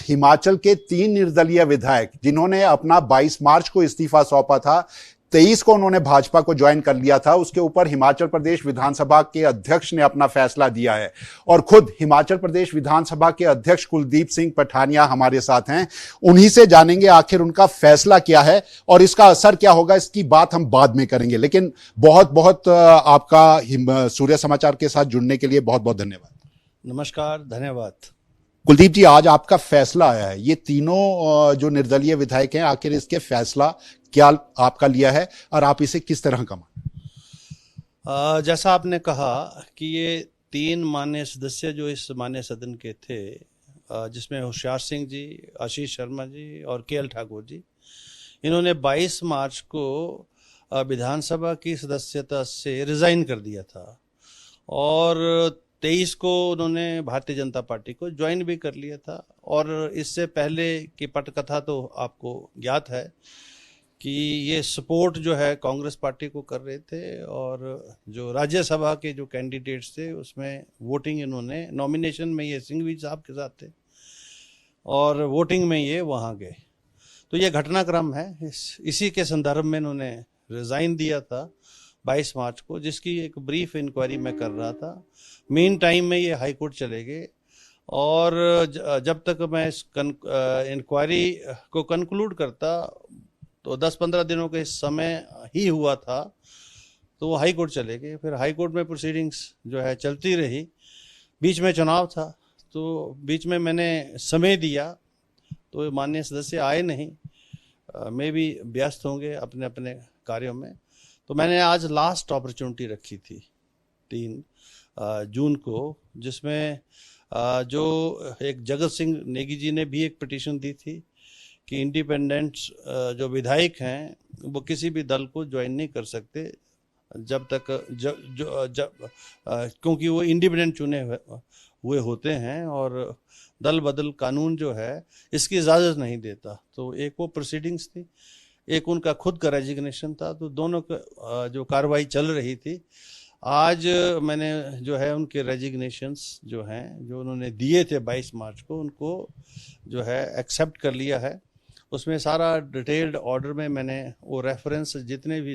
हिमाचल के 3 निर्दलीय विधायक जिन्होंने अपना 22 मार्च को इस्तीफा सौंपा था, 23 को उन्होंने भाजपा को ज्वाइन कर लिया था, उसके ऊपर हिमाचल प्रदेश विधानसभा के अध्यक्ष ने अपना फैसला दिया है। और खुद हिमाचल प्रदेश विधानसभा के अध्यक्ष कुलदीप सिंह पठानिया हमारे साथ हैं। उन्हीं से जानेंगे आखिर उनका फैसला क्या है और इसका असर क्या होगा, इसकी बात हम बाद में करेंगे। लेकिन बहुत बहुत आपका सूर्य समाचार के साथ जुड़ने के लिए बहुत बहुत धन्यवाद। नमस्कार, धन्यवाद। कुलदीप जी, आज आपका फैसला आया है। ये तीनों जो निर्दलीय विधायक हैं, आखिर इसके फैसला क्या आपका लिया है और आप इसे किस तरह का माने? जैसा आपने कहा कि ये 3 माननीय सदस्य जो इस माननीय सदन के थे, जिसमें होशियार सिंह जी, आशीष शर्मा जी और केएल ठाकुर जी, इन्होंने 22 मार्च को विधानसभा की सदस्यता से रिजाइन कर दिया था और 23 को उन्होंने भारतीय जनता पार्टी को ज्वाइन भी कर लिया था। और इससे पहले की पटकथा तो आपको ज्ञात है कि ये सपोर्ट जो है कांग्रेस पार्टी को कर रहे थे और जो राज्यसभा के जो कैंडिडेट्स थे उसमें वोटिंग इन्होंने, नॉमिनेशन में ये सिंघवी साहब के साथ थे और वोटिंग में ये वहाँ गए। तो ये घटनाक्रम है। इसी के संदर्भ में इन्होंने रिज़ाइन दिया था 22 मार्च को, जिसकी एक ब्रीफ इंक्वायरी मैं कर रहा था। मीन टाइम में ये हाई कोर्ट चले गए और जब तक मैं इस इंक्वायरी को कंक्लूड करता तो 10-15 दिनों के समय ही हुआ था, तो वो हाई कोर्ट चले गए। फिर हाई कोर्ट में प्रोसीडिंग्स जो है चलती रही। बीच में चुनाव था तो बीच में मैंने समय दिया तो माननीय सदस्य आए नहीं, मैं भी व्यस्त होंगे अपने अपने कार्यों में। तो मैंने आज लास्ट अपॉर्चुनिटी रखी थी 3 जून को, जिसमें जो एक जगत सिंह नेगी जी ने भी एक पिटीशन दी थी कि इंडिपेंडेंट्स जो विधायक हैं वो किसी भी दल को ज्वाइन नहीं कर सकते जब तक क्योंकि वो इंडिपेंडेंट चुने हुए होते हैं और दल बदल कानून जो है इसकी इजाज़त नहीं देता। तो एक वो प्रोसीडिंग्स थी, एक उनका खुद का रेजिग्नेशन था, तो दोनों का जो कार्रवाई चल रही थी। आज मैंने जो है उनके रेजिग्नेशंस जो हैं जो उन्होंने दिए थे 22 मार्च को, उनको जो है एक्सेप्ट कर लिया है। उसमें सारा डिटेल्ड ऑर्डर में मैंने वो रेफरेंस जितने भी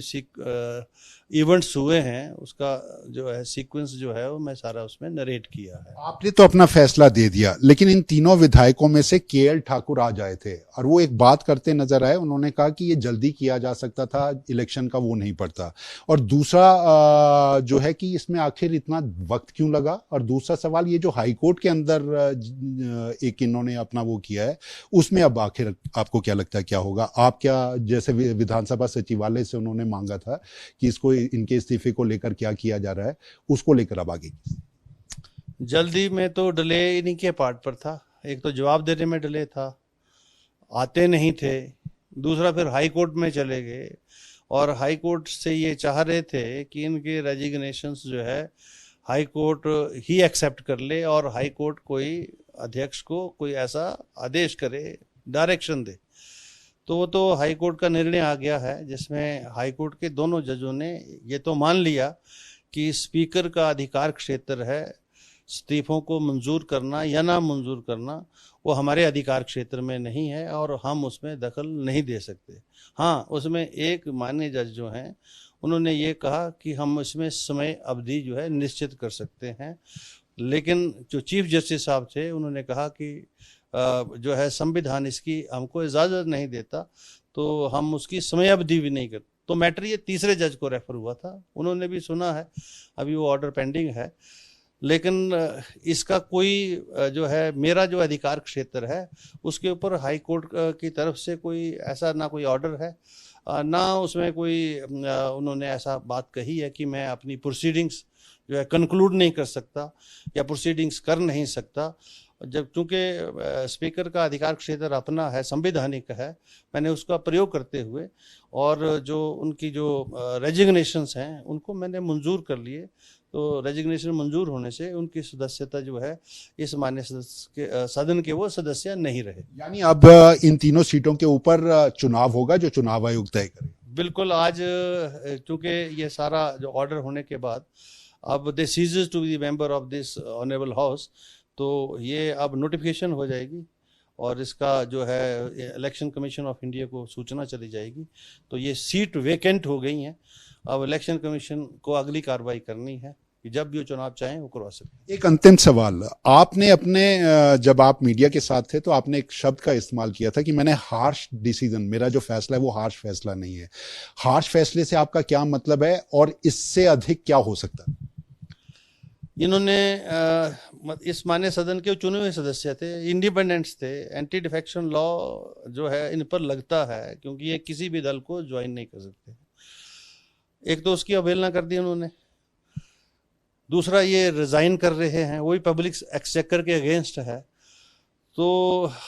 इवेंट्स हुए हैं उसका जो है सीक्वेंस जो है वो मैं सारा उसमें नरेट किया है। आपने तो अपना फैसला दे दिया, लेकिन इन तीनों विधायकों में से केएल ठाकुर आज आए थे और वो एक बात करते नजर आए। उन्होंने कहा कि ये जल्दी किया जा सकता था, इलेक्शन का वो नहीं पड़ता। और दूसरा जो है कि इसमें आखिर इतना वक्त क्यों लगा। और दूसरा सवाल, ये जो हाईकोर्ट के अंदर एक इन्होंने अपना वो किया है, उसमें अब आखिर आपको क्या लगता है क्या होगा? आप क्या, जैसे विधानसभा सचिवालय से उन्होंने मांगा था कि इसको, इनके इस्तीफे को लेकर क्या किया जा रहा है, उसको लेकर अब आगे? जल्दी में तो डिले इन्हीं के पार्ट पर था। एक तो जवाब देने में डिले था, आते नहीं थे। दूसरा फिर हाई कोर्ट में चले गए और हाई कोर्ट से ये चाह रहे थे कि इनके रेजिग्नेशंस जो है हाई कोर्ट ही एक्सेप्ट कर ले और हाई कोर्ट कोई अध्यक्ष को कोई ऐसा आदेश करे, डायरेक्शन दे। तो वो तो हाई कोर्ट का निर्णय आ गया है, जिसमें हाई कोर्ट के दोनों जजों ने ये तो मान लिया कि स्पीकर का अधिकार क्षेत्र है, इस्तीफों को मंजूर करना या ना मंजूर करना वो हमारे अधिकार क्षेत्र में नहीं है और हम उसमें दखल नहीं दे सकते। हाँ, उसमें एक माननीय जज जो हैं उन्होंने ये कहा कि हम इसमें समय अवधि जो है निश्चित कर सकते हैं, लेकिन जो चीफ जस्टिस साहब थे उन्होंने कहा कि जो है संविधान इसकी हमको इजाज़त नहीं देता, तो हम उसकी समय अवधि भी नहीं करते। तो मैटर ये तीसरे जज को रेफर हुआ था, उन्होंने भी सुना है, अभी वो ऑर्डर पेंडिंग है। लेकिन इसका कोई जो है मेरा जो अधिकार क्षेत्र है उसके ऊपर हाई कोर्ट की तरफ से कोई ऐसा ना कोई ऑर्डर है, ना उसमें कोई उन्होंने ऐसा बात कही है कि मैं अपनी प्रोसीडिंग्स जो है कंक्लूड नहीं कर सकता या प्रोसीडिंग्स कर नहीं सकता। जब चूँकि स्पीकर का अधिकार क्षेत्र अपना है, संवैधानिक है, मैंने उसका प्रयोग करते हुए और जो उनकी जो रेजिग्नेशंस हैं उनको मैंने मंजूर कर लिए। तो रेजिग्नेशन मंजूर होने से उनकी सदस्यता जो है इस माननीय सदन के वो सदस्य नहीं रहे। यानी अब इन तीनों सीटों के ऊपर चुनाव होगा जो चुनाव आयोग तय करेगा। बिल्कुल, आज चूँकि ये सारा जो ऑर्डर होने के बाद अब they ceases to be member of this honourable house, तो ये अब नोटिफिकेशन हो जाएगी और इसका जो है इलेक्शन कमीशन ऑफ इंडिया को सूचना चली जाएगी। तो ये सीट वेकेंट हो गई हैं। अब इलेक्शन कमीशन को अगली कार्रवाई करनी है कि जब भी वो चुनाव चाहें वो करवा सकते। एक अंतिम सवाल, आपने अपने जब आप मीडिया के साथ थे तो आपने एक शब्द का इस्तेमाल किया था कि मैंने हार्श डिसीजन, मेरा जो फैसला है वो हार्श फैसला नहीं है। हार्श फैसले से आपका क्या मतलब है और इससे अधिक क्या हो सकता है? इन्होंने इस मान्य सदन के चुने हुए सदस्य थे, इंडिपेंडेंट्स थे। एंटी डिफेक्शन लॉ जो है इन पर लगता है, क्योंकि ये किसी भी दल को ज्वाइन नहीं कर सकते। एक तो उसकी अवहेलना कर दी उन्होंने, दूसरा ये रिजाइन कर रहे हैं, वही पब्लिक एक्सचेकर के अगेंस्ट है। तो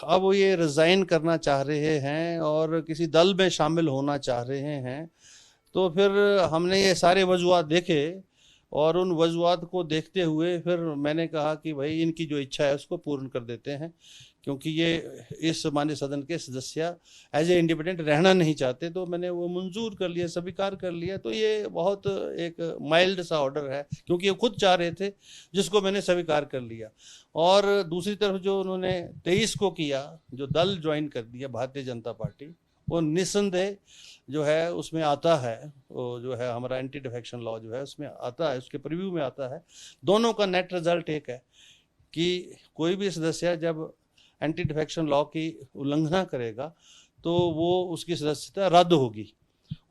अब वो ये रिजाइन करना चाह रहे हैं और किसी दल में शामिल होना चाह रहे हैं। तो फिर हमने ये सारे वजूहात देखे और उन वजूहात को देखते हुए फिर मैंने कहा कि भाई इनकी जो इच्छा है उसको पूर्ण कर देते हैं, क्योंकि ये इस मान्य सदन के सदस्य एज ए इंडिपेंडेंट रहना नहीं चाहते। तो मैंने वो मंजूर कर लिया, स्वीकार कर लिया। तो ये बहुत एक माइल्ड सा ऑर्डर है, क्योंकि ये खुद चाह रहे थे, जिसको मैंने स्वीकार कर लिया। और दूसरी तरफ जो उन्होंने 23 को किया, जो दल ज्वाइन कर दिया भारतीय जनता पार्टी, वो निस्संदेह जो है उसमें आता है, वो जो है हमारा एंटी डिफेक्शन लॉ जो है उसमें आता है, उसके प्रीव्यू में आता है। दोनों का नेट रिजल्ट एक है कि कोई भी सदस्य जब एंटी डिफेक्शन लॉ की उल्लंघना करेगा तो वो उसकी सदस्यता रद्द होगी।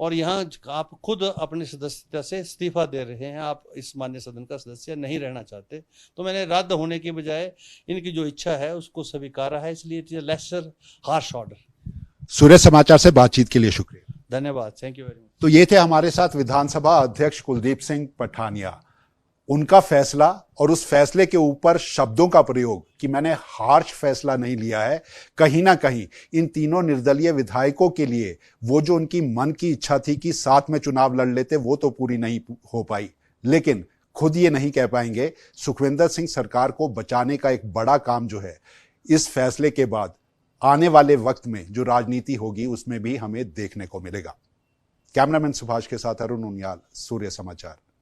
और यहाँ आप खुद अपनी सदस्यता से इस्तीफा दे रहे हैं, आप इस मान्य सदन का सदस्य नहीं रहना चाहते। तो मैंने रद्द होने के बजाय इनकी जो इच्छा है उसको स्वीकारा है, इसलिए it is lesser harsh order. Surya Samachar से बातचीत के लिए शुक्रिया। धन्यवाद, थैंक यू वेरी मच। तो ये थे हमारे साथ विधानसभा अध्यक्ष कुलदीप सिंह पठानिया। उनका फैसला और उस फैसले के ऊपर शब्दों का प्रयोग कि मैंने हार्श फैसला नहीं लिया है, कहीं ना कहीं इन तीनों निर्दलीय विधायकों के लिए वो जो उनकी मन की इच्छा थी कि साथ में चुनाव लड़ लेते, वो तो पूरी नहीं हो पाई। लेकिन खुद ये नहीं कह पाएंगे, सुखविंदर सिंह सरकार को बचाने का एक बड़ा काम जो है इस फैसले के बाद आने वाले वक्त में जो राजनीति होगी उसमें भी हमें देखने को मिलेगा। कैमरामैन सुभाष के साथ अरुण उनियाल, सूर्य समाचार।